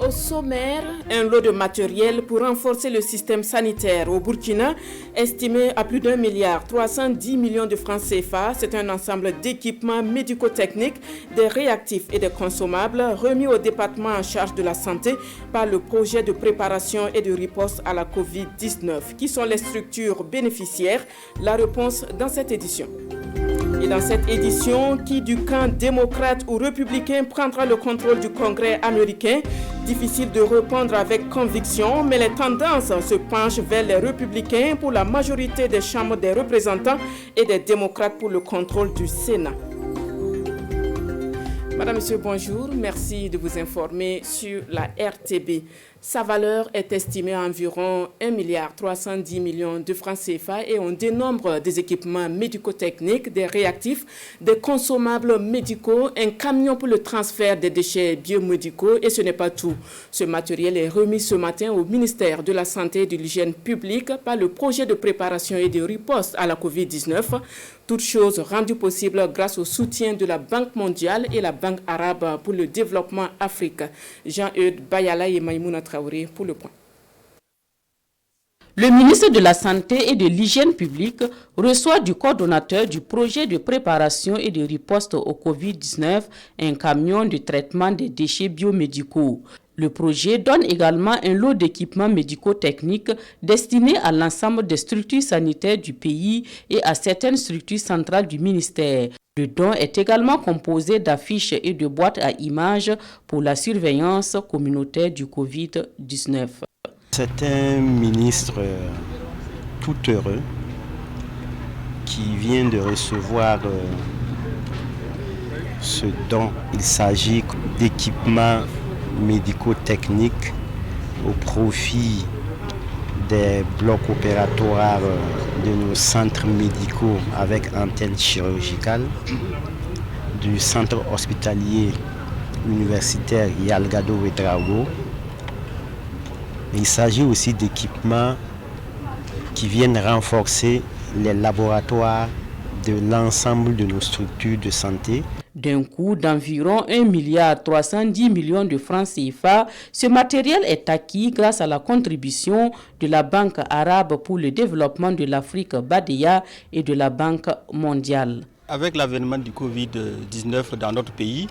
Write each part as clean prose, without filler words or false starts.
Au sommaire, un lot de matériel pour renforcer le système sanitaire au Burkina, estimé à plus d'1,310 milliard de francs CFA. C'est un ensemble d'équipements médico-techniques, des réactifs et des consommables remis au département en charge de la santé par le projet de préparation et de riposte à la COVID-19. Qui sont les structures bénéficiaires? La réponse dans cette édition. Et dans cette édition, qui du camp démocrate ou républicain prendra le contrôle du Congrès américain? Difficile de répondre avec conviction, mais les tendances se penchent vers les républicains pour la majorité des chambres des représentants et des démocrates pour le contrôle du Sénat. Madame, Monsieur, bonjour. Merci de vous informer sur la RTB. Sa valeur est estimée à environ 1,310 milliard de francs CFA et on dénombre des équipements médico-techniques, des réactifs, des consommables médicaux, un camion pour le transfert des déchets biomédicaux et ce n'est pas tout. Ce matériel est remis ce matin au ministère de la Santé et de l'Hygiène publique par le projet de préparation et de riposte à la COVID-19. Toutes choses rendues possibles grâce au soutien de la Banque mondiale et la Banque arabe pour le développement Afrique. Jean-Eudes Bayala et Maïmouna Traoré pour le point. Le ministre de la Santé et de l'Hygiène publique reçoit du coordonnateur du projet de préparation et de riposte au COVID-19 un camion de traitement des déchets biomédicaux. Le projet donne également un lot d'équipements médico-techniques destinés à l'ensemble des structures sanitaires du pays et à certaines structures centrales du ministère. Le don est également composé d'affiches et de boîtes à images pour la surveillance communautaire du COVID-19. C'est un ministre tout heureux qui vient de recevoir ce don. Il s'agit d'équipements médico-techniques au profit des blocs opératoires de nos centres médicaux avec antenne chirurgicale, du centre hospitalier universitaire Yalgado Ouedraogo. Il s'agit aussi d'équipements qui viennent renforcer les laboratoires de l'ensemble de nos structures de santé. D'un coût d'environ 1,310 milliard de francs CFA, ce matériel est acquis grâce à la contribution de la Banque arabe pour le développement de l'Afrique BADEA et de la Banque mondiale. Avec l'avènement du Covid-19 dans notre pays,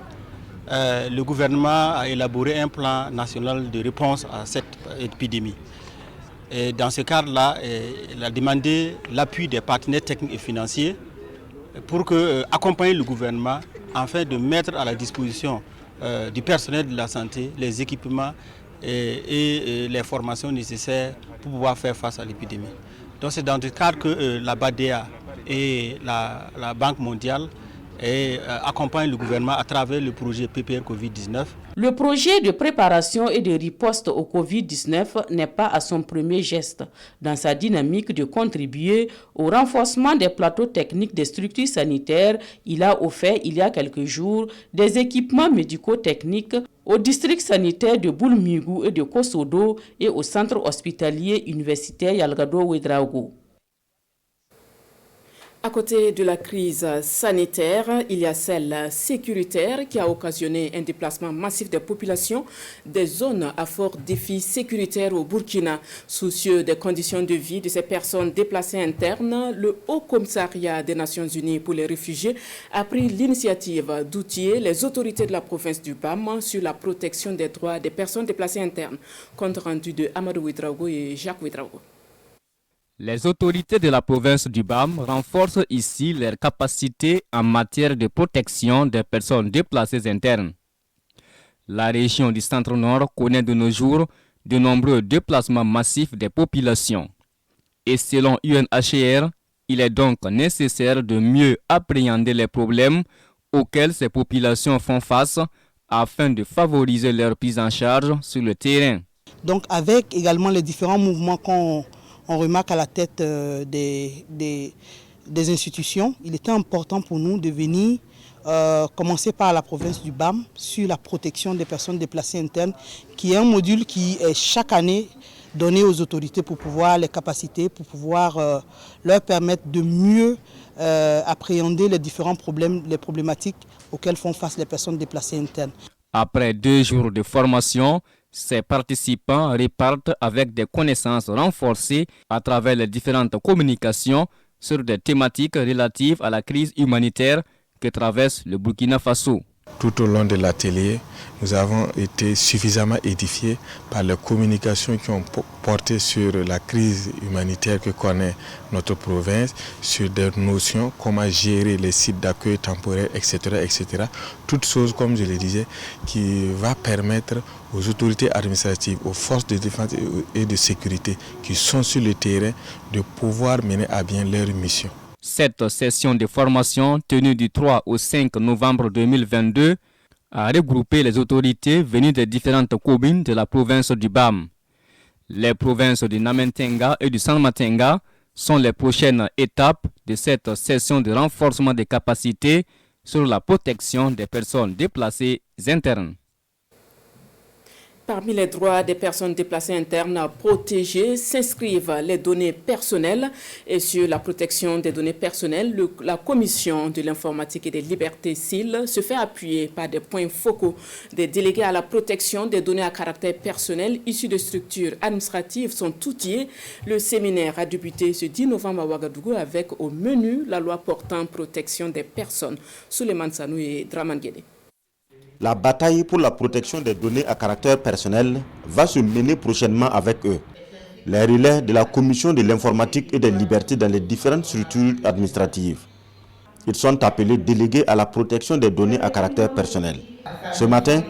le gouvernement a élaboré un plan national de réponse à cette épidémie. Et dans ce cadre-là, il a demandé l'appui des partenaires techniques et financiers pour accompagner le gouvernement afin de mettre à la disposition du personnel de la santé les équipements et les formations nécessaires pour pouvoir faire face à l'épidémie. Donc c'est dans ce cadre que la BADEA et la Banque mondiale accompagnent le gouvernement à travers le projet PPR Covid-19. Le projet de préparation et de riposte au Covid-19 n'est pas à son premier geste. Dans sa dynamique de contribuer au renforcement des plateaux techniques des structures sanitaires, il a offert il y a quelques jours des équipements médico-techniques au district sanitaire de Boulmigou et de Kosodo et au centre hospitalier universitaire Yalgado Ouedraogo. À côté de la crise sanitaire, il y a celle sécuritaire qui a occasionné un déplacement massif des populations des zones à fort défi sécuritaire au Burkina. Soucieux des conditions de vie de ces personnes déplacées internes, le Haut Commissariat des Nations Unies pour les réfugiés a pris l'initiative d'outiller les autorités de la province du BAM sur la protection des droits des personnes déplacées internes. Compte rendu de Amadou Ouedraogo et Jacques Ouedraogo. Les autorités de la province du BAM renforcent ici leurs capacités en matière de protection des personnes déplacées internes. La région du centre-nord connaît de nos jours de nombreux déplacements massifs des populations. Et selon UNHCR, il est donc nécessaire de mieux appréhender les problèmes auxquels ces populations font face afin de favoriser leur prise en charge sur le terrain. Donc avec également les différents mouvements qu'on remarque à la tête des institutions, il était important pour nous de venir commencer par la province du BAM sur la protection des personnes déplacées internes, qui est un module qui est chaque année donné aux autorités pour pouvoir les capacités, pour pouvoir leur permettre de mieux appréhender les différents problèmes, les problématiques auxquelles font face les personnes déplacées internes. Après 2 jours de formation, Ces participants repartent avec des connaissances renforcées à travers les différentes communications sur des thématiques relatives à la crise humanitaire que traverse le Burkina Faso. Tout au long de l'atelier, nous avons été suffisamment édifiés par les communications qui ont porté sur la crise humanitaire que connaît notre province, sur des notions, comment gérer les sites d'accueil temporaire, etc., etc. Toutes choses, comme je le disais, qui va permettre aux autorités administratives, aux forces de défense et de sécurité qui sont sur le terrain de pouvoir mener à bien leur mission. Cette session de formation tenue du 3 au 5 novembre 2022 a regroupé les autorités venues des différentes communes de la province du BAM. Les provinces du Namentenga et du Sanmatenga sont les prochaines étapes de cette session de renforcement des capacités sur la protection des personnes déplacées internes. Parmi les droits des personnes déplacées internes protégées s'inscrivent les données personnelles. Et sur la protection des données personnelles, la Commission de l'informatique et des libertés civiles se fait appuyer par des points focaux. Des délégués à la protection des données à caractère personnel issus de structures administratives sont outillés. Le séminaire a débuté ce 10 novembre à Ouagadougou avec au menu la loi portant protection des personnes. Souleymane Sanou et Draman Guédé. La bataille pour la protection des données à caractère personnel va se mener prochainement avec eux. Les relais de la Commission de l'informatique et des libertés dans les différentes structures administratives. Ils sont appelés délégués à la protection des données à caractère personnel. Ce matin,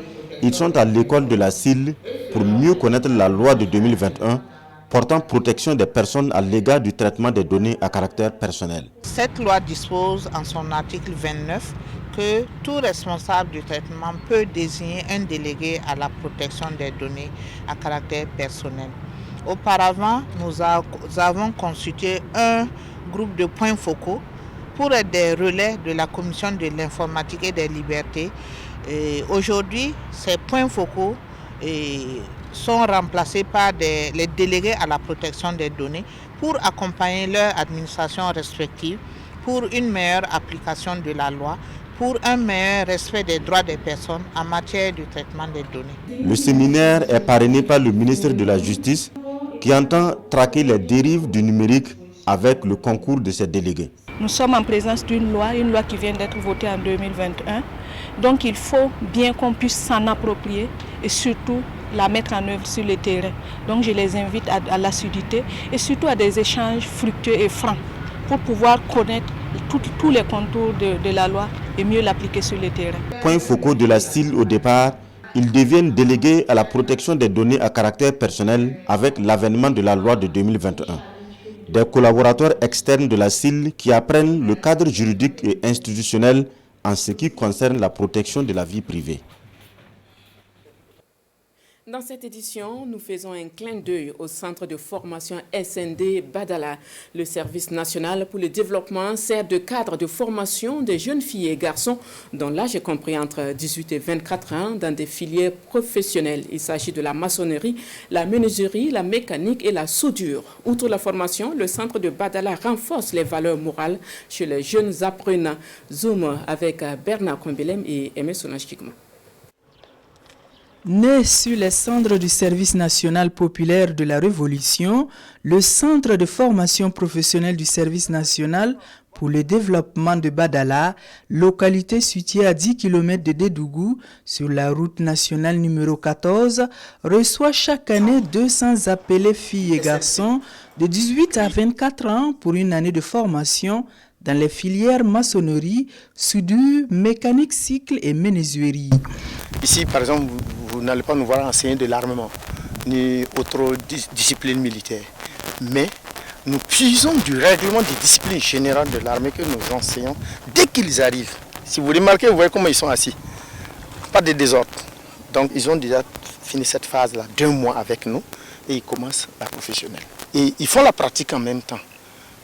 ils sont à l'école de la CIL pour mieux connaître la loi de 2021 portant protection des personnes à l'égard du traitement des données à caractère personnel. Cette loi dispose en son article 29 que tout responsable du traitement peut désigner un délégué à la protection des données à caractère personnel. Auparavant, nous avons constitué un groupe de points focaux pour être des relais de la Commission de l'informatique et des libertés. Aujourd'hui, ces points focaux sont remplacés par les délégués à la protection des données pour accompagner leur administration respective pour une meilleure application de la loi, pour un meilleur respect des droits des personnes en matière de traitement des données. Le séminaire est parrainé par le ministre de la Justice qui entend traquer les dérives du numérique avec le concours de ses délégués. Nous sommes en présence d'une loi qui vient d'être votée en 2021. Donc il faut bien qu'on puisse s'en approprier et surtout la mettre en œuvre sur le terrain. Donc je les invite à l'assiduité et surtout à des échanges fructueux et francs pour pouvoir connaître tous les contours de la loi et mieux l'appliquer sur le terrain. Point focaux de la CIL au départ, ils deviennent délégués à la protection des données à caractère personnel avec l'avènement de la loi de 2021. Des collaborateurs externes de la CIL qui apprennent le cadre juridique et institutionnel en ce qui concerne la protection de la vie privée. Dans cette édition, nous faisons un clin d'œil au centre de formation SND Badala. Le service national pour le développement sert de cadre de formation des jeunes filles et garçons dont l'âge est compris entre 18 et 24 ans dans des filières professionnelles. Il s'agit de la maçonnerie, la menuiserie, la mécanique et la soudure. Outre la formation, le centre de Badala renforce les valeurs morales chez les jeunes apprenants. Zoom avec Bernard Kombelem et Aimé Sonachikma. Né sur les cendres du service national populaire de la Révolution, le centre de formation professionnelle du service national pour le développement de Badala, localité située à 10 km de Dédougou, sur la route nationale numéro 14, reçoit chaque année 200 appelés filles et garçons de 18 à 24 ans pour une année de formation dans les filières maçonnerie, soudure, mécanique cycle et menuiserie. Ici, par exemple, vous n'allez pas nous voir enseigner de l'armement, ni autre discipline militaire. Mais nous puisons du règlement des disciplines générales de l'armée que nous enseignons dès qu'ils arrivent. Si vous remarquez, vous voyez comment ils sont assis. Pas de désordre. Donc ils ont déjà fini cette phase-là d'1 mois avec nous et ils commencent la professionnelle. Et ils font la pratique en même temps.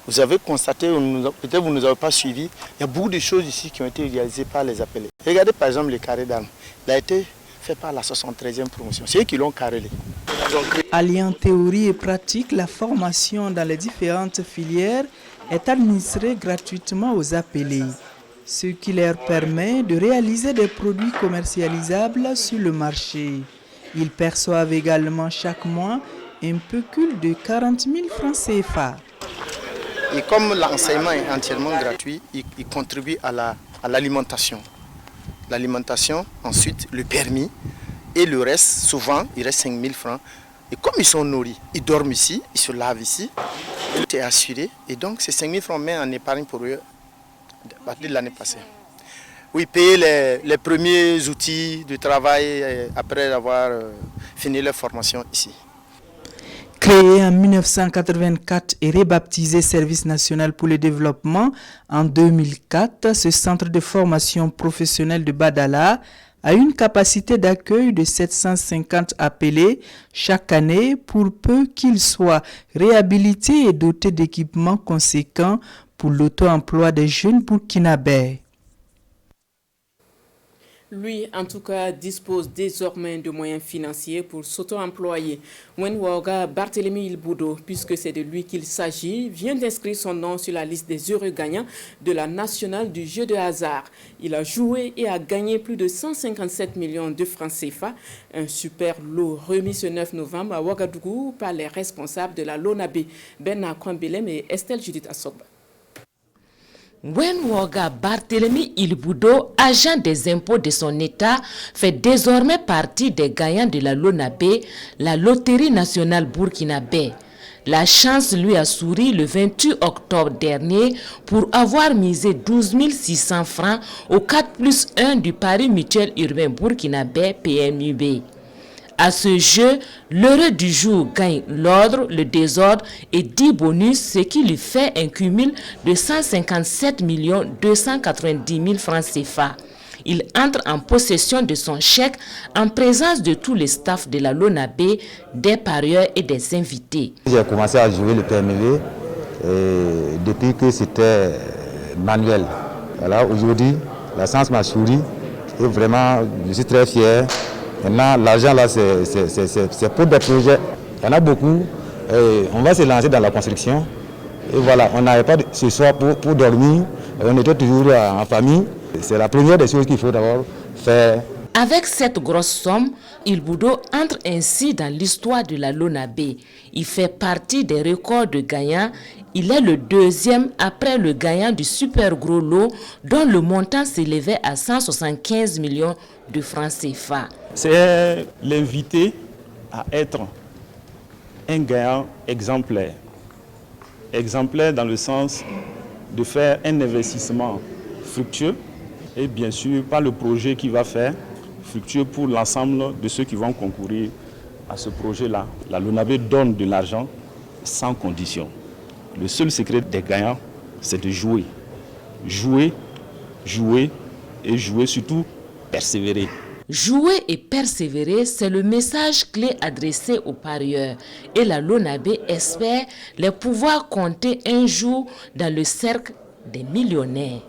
Vous avez constaté, peut-être vous ne nous avez pas suivis, il y a beaucoup de choses ici qui ont été réalisées par les appelés. Regardez par exemple le carré d'armes. Il a été fait par la 73e promotion. C'est eux qui l'ont carrelé. Alliant théorie et pratique, la formation dans les différentes filières est administrée gratuitement aux appelés, ce qui leur permet de réaliser des produits commercialisables sur le marché. Ils perçoivent également chaque mois un pécule de 40 000 francs CFA. Et comme l'enseignement est entièrement gratuit, il contribue à l'alimentation. L'alimentation, ensuite le permis et le reste, souvent il reste 5 000 francs. Et comme ils sont nourris, ils dorment ici, ils se lavent ici, tout est assuré. Et donc ces 5 000 francs met en épargne pour eux à partir de l'année passée. Oui, payer les premiers outils de travail après avoir fini leur formation ici. Créé en 1984 et rebaptisé Service national pour le développement en 2004, ce centre de formation professionnelle de Badala a une capacité d'accueil de 750 appelés chaque année pour peu qu'ils soient réhabilités et dotés d'équipements conséquents pour l'auto-emploi des jeunes burkinabés. Lui, en tout cas, dispose désormais de moyens financiers pour s'auto-employer. Wenwaga Barthélemy Ilboudo, puisque c'est de lui qu'il s'agit, vient d'inscrire son nom sur la liste des heureux gagnants de la nationale du jeu de hasard. Il a joué et a gagné plus de 157 millions de francs CFA, un super lot remis ce 9 novembre à Ouagadougou par les responsables de la LONABé, Bernard Kwambelem et Estelle Judith Assoba. Wenwaga Barthélemy Ilboudo, agent des impôts de son État, fait désormais partie des gagnants de la LONABé, la loterie nationale burkinabé. La chance lui a souri le 28 octobre dernier pour avoir misé 12 600 francs au 4+1 du pari mutuel urbain burkinabé PMUB. À ce jeu, l'heureux du jour gagne l'ordre, le désordre et 10 bonus, ce qui lui fait un cumul de 157 290 000 francs CFA. Il entre en possession de son chèque en présence de tous les staffs de la LONABé, des parieurs et des invités. J'ai commencé à jouer le PMV depuis que c'était manuel. Voilà, aujourd'hui, la chance m'a souri et vraiment, je suis très fier. Maintenant, l'argent là, c'est pour des projets. Il y en a beaucoup. On va se lancer dans la construction. Et voilà, on n'avait pas ce soir pour dormir. On était toujours en famille. C'est la première des choses qu'il faut d'abord faire. Avec cette grosse somme, Ilboudo entre ainsi dans l'histoire de la LONABé. Il fait partie des records de gagnants. Il est le deuxième après le gagnant du super gros lot dont le montant s'élevait à 175 millions de francs CFA. C'est l'inviter à être un gagnant exemplaire. Exemplaire dans le sens de faire un investissement fructueux et bien sûr par le projet qu'il va faire, fructueux pour l'ensemble de ceux qui vont concourir à ce projet-là. La LONABé donne de l'argent sans condition. Le seul secret des gagnants, c'est de jouer. Jouer, jouer et jouer, surtout persévérer. Jouer et persévérer, c'est le message clé adressé aux parieurs. Et la LONABé espère les pouvoir compter un jour dans le cercle des millionnaires.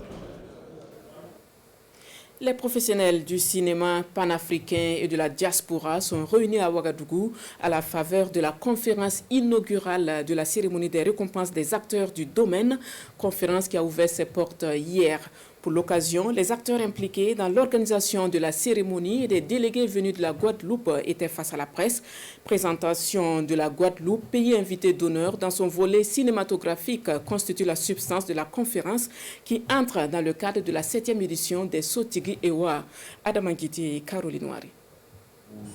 Les professionnels du cinéma panafricain et de la diaspora sont réunis à Ouagadougou à la faveur de la conférence inaugurale de la cérémonie des récompenses des acteurs du domaine, conférence qui a ouvert ses portes hier. Pour l'occasion, les acteurs impliqués dans l'organisation de la cérémonie et des délégués venus de la Guadeloupe étaient face à la presse. Présentation de la Guadeloupe, pays invité d'honneur dans son volet cinématographique, constitue la substance de la conférence qui entre dans le cadre de la 7e édition des Sotigui Ewa. Adam Angiti et Caroline Ouari.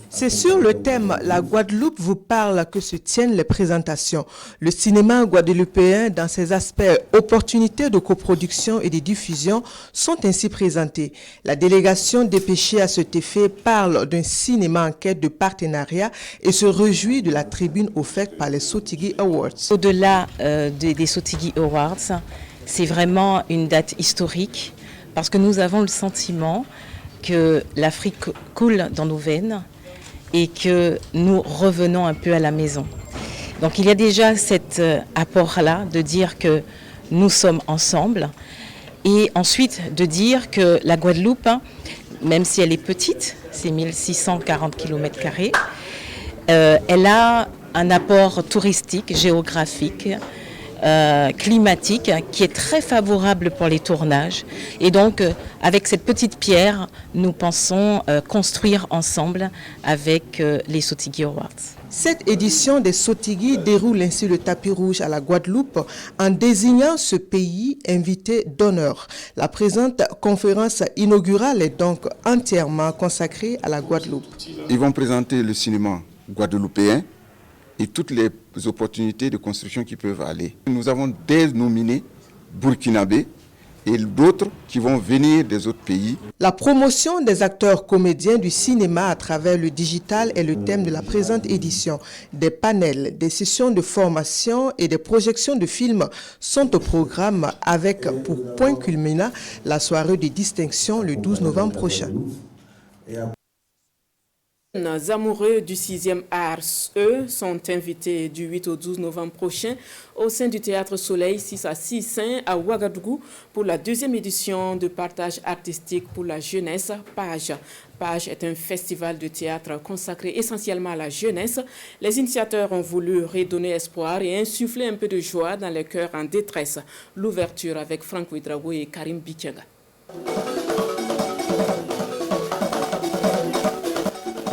C'est sur le thème « La Guadeloupe vous parle » que se tiennent les présentations. Le cinéma guadeloupéen, dans ses aspects opportunités de coproduction et de diffusion, sont ainsi présentés. La délégation dépêchée à cet effet parle d'un cinéma en quête de partenariat et se réjouit de la tribune offerte par les Sotigui Awards. Au-delà des Sotigui Awards, c'est vraiment une date historique parce que nous avons le sentiment que l'Afrique coule dans nos veines et que nous revenons un peu à la maison. Donc il y a déjà cet apport-là de dire que nous sommes ensemble et ensuite de dire que la Guadeloupe, même si elle est petite, c'est 1640 km², elle a un apport touristique, géographique, climatique qui est très favorable pour les tournages. Et donc, avec cette petite pierre, nous pensons construire ensemble avec les Sotigui Awards. Cette édition des Sotigui déroule ainsi le tapis rouge à la Guadeloupe en désignant ce pays invité d'honneur. La présente conférence inaugurale est donc entièrement consacrée à la Guadeloupe. Ils vont présenter le cinéma guadeloupéen et toutes les opportunités de construction qui peuvent aller. Nous avons des nominés burkinabés et d'autres qui vont venir des autres pays. La promotion des acteurs comédiens du cinéma à travers le digital est le thème de la présente édition. Des panels, des sessions de formation et des projections de films sont au programme avec pour point culminant la soirée de distinction le 12 novembre prochain. Les amoureux du 6e art, eux, sont invités du 8 au 12 novembre prochain au sein du Théâtre Soleil 6 à 6 à Ouagadougou pour la 2e édition de partage artistique pour la jeunesse PAGE. PAGE est un festival de théâtre consacré essentiellement à la jeunesse. Les initiateurs ont voulu redonner espoir et insuffler un peu de joie dans les cœurs en détresse. L'ouverture avec Franck Ouedraogo et Karim Bikianga.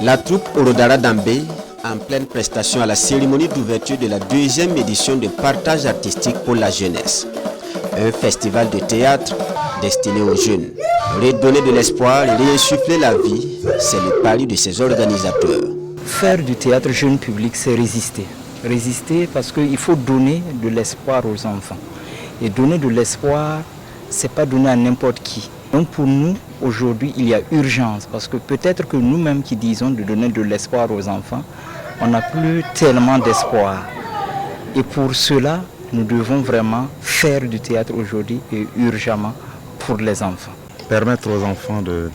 La troupe Orodara Dambé, en pleine prestation à la cérémonie d'ouverture de la 2e édition de partage artistique pour la jeunesse. Un festival de théâtre destiné aux jeunes. Redonner de l'espoir et réinsuffler la vie, c'est le pari de ses organisateurs. Faire du théâtre jeune public, c'est résister. Résister parce qu'il faut donner de l'espoir aux enfants. Et donner de l'espoir, ce n'est pas donner à n'importe qui. Donc pour nous, aujourd'hui, il y a urgence, parce que peut-être que nous-mêmes qui disons de donner de l'espoir aux enfants, on n'a plus tellement d'espoir. Et pour cela, nous devons vraiment faire du théâtre aujourd'hui et urgemment pour les enfants. Permettre aux enfants de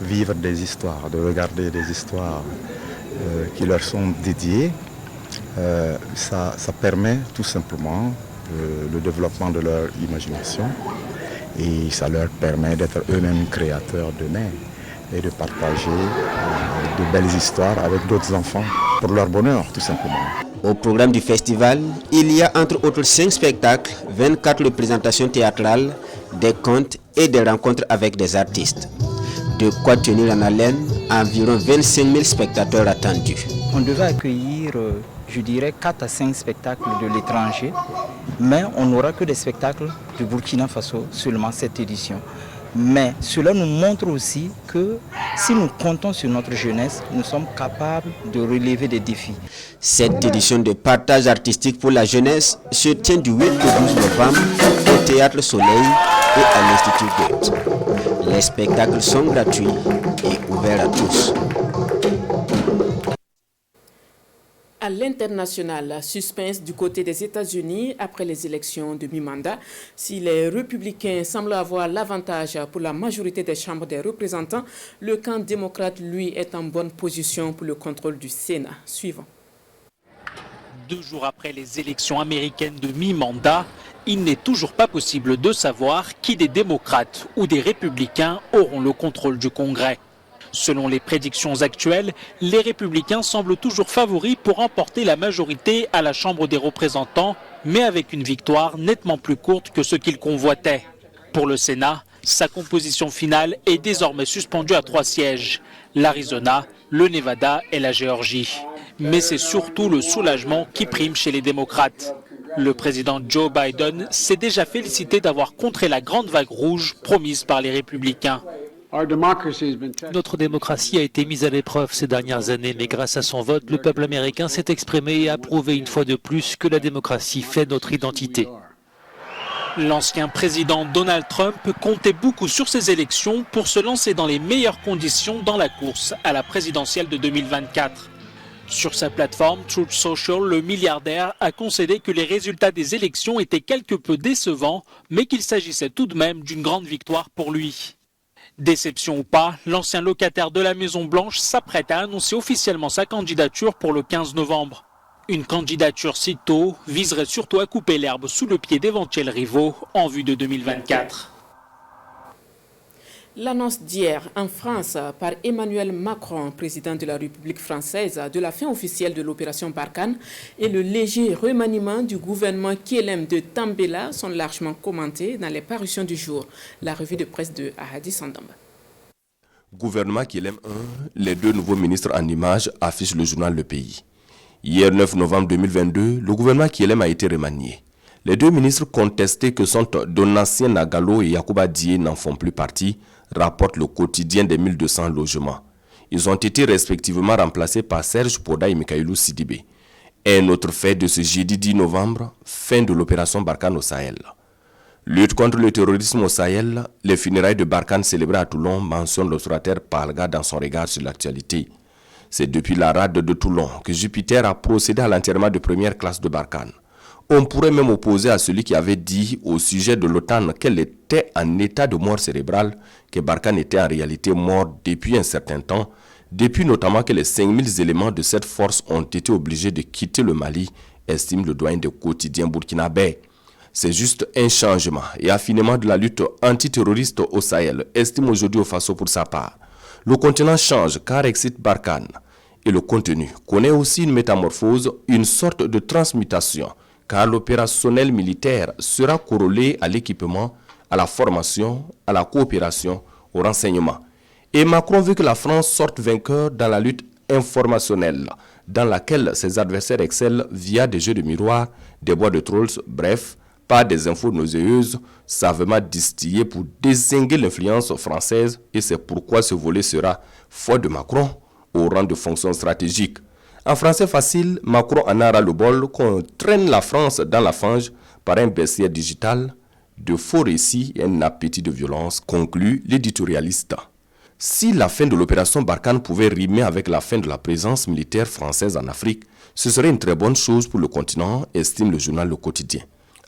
vivre des histoires, de regarder des histoires qui leur sont dédiées, ça permet tout simplement le développement de leur imagination. Et ça leur permet d'être eux-mêmes créateurs d'eux-mêmes et de partager de belles histoires avec d'autres enfants pour leur bonheur, tout simplement. Au programme du festival, il y a entre autres 5 spectacles, 24 représentations théâtrales, des contes et des rencontres avec des artistes. De quoi tenir en haleine environ 25 000 spectateurs attendus. On devait accueillir, je dirais, 4 à 5 spectacles de l'étranger, mais on n'aura que des spectacles du Burkina Faso seulement cette édition. Mais cela nous montre aussi que si nous comptons sur notre jeunesse, nous sommes capables de relever des défis. Cette édition de partage artistique pour la jeunesse se tient du 8 au 12 novembre au Théâtre Soleil et à l'Institut Goethe. Les spectacles sont gratuits et ouverts à tous. À l'international, suspense du côté des États-Unis après les élections de mi-mandat. Si les républicains semblent avoir l'avantage pour la majorité des chambres des représentants, le camp démocrate, lui, est en bonne position pour le contrôle du Sénat. Suivant. 2 jours après les élections américaines de mi-mandat, il n'est toujours pas possible de savoir qui des démocrates ou des républicains auront le contrôle du Congrès. Selon les prédictions actuelles, les républicains semblent toujours favoris pour remporter la majorité à la Chambre des représentants, mais avec une victoire nettement plus courte que ce qu'ils convoitaient. Pour le Sénat, sa composition finale est désormais suspendue à 3 sièges, l'Arizona, le Nevada et la Géorgie. Mais c'est surtout le soulagement qui prime chez les démocrates. Le président Joe Biden s'est déjà félicité d'avoir contré la grande vague rouge promise par les républicains. Notre démocratie a été mise à l'épreuve ces dernières années, mais grâce à son vote, le peuple américain s'est exprimé et a prouvé une fois de plus que la démocratie fait notre identité. L'ancien président Donald Trump comptait beaucoup sur ces élections pour se lancer dans les meilleures conditions dans la course à la présidentielle de 2024. Sur sa plateforme Truth Social, le milliardaire a concédé que les résultats des élections étaient quelque peu décevants, mais qu'il s'agissait tout de même d'une grande victoire pour lui. Déception ou pas, l'ancien locataire de la Maison-Blanche s'apprête à annoncer officiellement sa candidature pour le 15 novembre. Une candidature si tôt viserait surtout à couper l'herbe sous le pied d'éventuels rivaux en vue de 2024. L'annonce d'hier en France par Emmanuel Macron, président de la République française, de la fin officielle de l'opération Barkhane et le léger remaniement du gouvernement KLM de Tambela sont largement commentés dans les parutions du jour. La revue de presse de Ahadi Sandamba. Gouvernement KLM 1, les deux nouveaux ministres en images affichent le journal Le Pays. Hier 9 novembre 2022, le gouvernement KLM a été remanié. Les deux ministres contestés que sont Donatien Nagalo et Yacouba Dié n'en font plus partie, rapporte le quotidien des 1200 logements. Ils ont été respectivement remplacés par Serge Poda et Mikailou Sidibé. Un autre fait de ce jeudi 10 novembre, fin de l'opération Barkhane au Sahel. Lutte contre le terrorisme au Sahel, les funérailles de Barkhane célébrées à Toulon mentionnent l'observateur Palga dans son regard sur l'actualité. C'est depuis la rade de Toulon que Jupiter a procédé à l'enterrement de première classe de Barkhane. On pourrait même opposer à celui qui avait dit au sujet de l'OTAN qu'elle était en état de mort cérébrale, que Barkhane était en réalité mort depuis un certain temps, depuis notamment que les 5000 éléments de cette force ont été obligés de quitter le Mali, estime le doyen des quotidiens burkinabé. C'est juste un changement et affinement de la lutte antiterroriste au Sahel, estime aujourd'hui au Faso pour sa part. Le continent change car excite Barkhane. Et le contenu connaît aussi une métamorphose, une sorte de transmutation, car l'opérationnel militaire sera corrélé à l'équipement, à la formation, à la coopération, au renseignement. Et Macron veut que la France sorte vainqueur dans la lutte informationnelle, dans laquelle ses adversaires excellent via des jeux de miroir, des bois de trolls, bref, pas des infos nauséeuses, savamment distillées pour dézinguer l'influence française, et c'est pourquoi ce volet sera, foi de Macron, au rang de fonction stratégique. En français facile, Macron en aura le bol qu'on traîne la France dans la fange par un baissier digital, de faux récits et un appétit de violence, conclut l'éditorialiste. Si la fin de l'opération Barkhane pouvait rimer avec la fin de la présence militaire française en Afrique, ce serait une très bonne chose pour le continent, estime le journal Le Quotidien.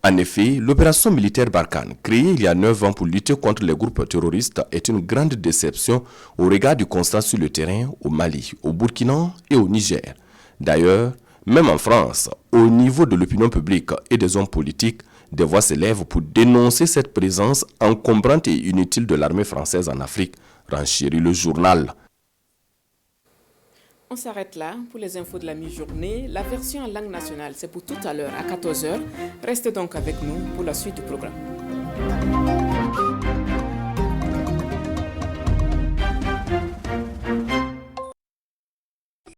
En effet, l'opération militaire Barkhane, créée il y a 9 ans pour lutter contre les groupes terroristes, est une grande déception au regard du constat sur le terrain au Mali, au Burkina et au Niger. D'ailleurs, même en France, au niveau de l'opinion publique et des hommes politiques, des voix s'élèvent pour dénoncer cette présence encombrante et inutile de l'armée française en Afrique, renchérit le journal. On s'arrête là pour les infos de la mi-journée. La version en langue nationale, c'est pour tout à l'heure à 14h. Restez donc avec nous pour la suite du programme.